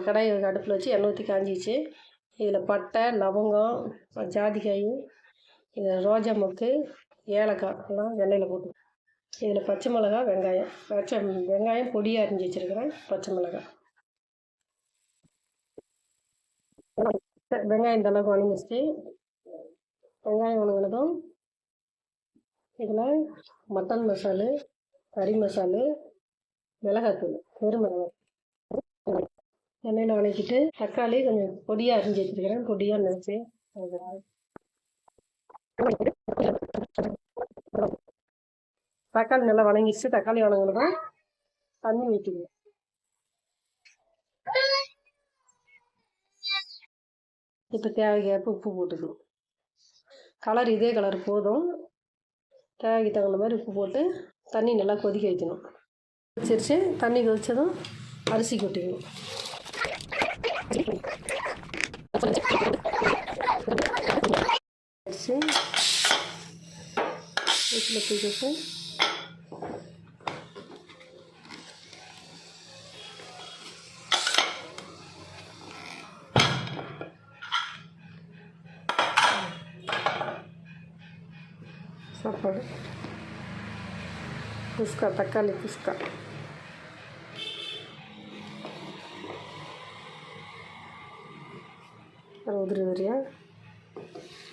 கடாயை அடுப்பில் வச்சு எண்ணெய் ஊற்றி காஞ்சிச்சு. இதில் பட்டை, லவங்கம், ஜாதிக்காய், இதில் ரோஜா மொக்கு, ஏலக்காய் எல்லாம் எண்ணெயில் போட்டு, இதில் பச்சை மிளகா, வெங்காயம் பொடியாக அரிஞ்சு வச்சுருக்கிறேன். பச்சை மிளகாய், வெங்காயம் இந்த அளவுக்கு வணங்கிடுச்சு. வெங்காயம் வணங்கினதும் இதில் மட்டன் மசாலு, கறி மசாலு, மிளகாத்தூள், வெறுமிளகாய் எண்ணெயில் வணக்கிட்டு தக்காளி கொஞ்சம் பொடியாக அரிஞ்சு வச்சுருக்கிறேன். பொடியாக நினச்சி தக்காளி நல்லா வணங்கிடுச்சு. தக்காளி வணங்கினதும் தண்ணி ஊற்றிடுவேன். இப்போ தேவைக்கேற்ப உப்பு போட்டுக்கணும். கலர் இதே கலர் போதும். தேவைக்கு தகுந்த மாதிரி உப்பு போட்டு தண்ணி நல்லா கொதிக்க வைக்கணும். கொதிச்சிருச்சு. தண்ணி கொதித்ததும் அரிசி கொட்டிக்கணும். அரிசி வீட்டில் தூக்கிட்டு சாப்பாடு குஸ்கா, தக்காளி குஸ்கா. உதிரி உதிரியாக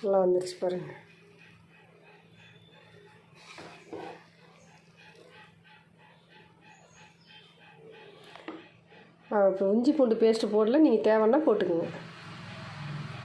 நல்லா வந்துருச்சு பாருங்கள். இப்போ இஞ்சி பூண்டு பேஸ்ட்டு போடல, நீங்கள் தேவைன்னா போட்டுக்கோங்க.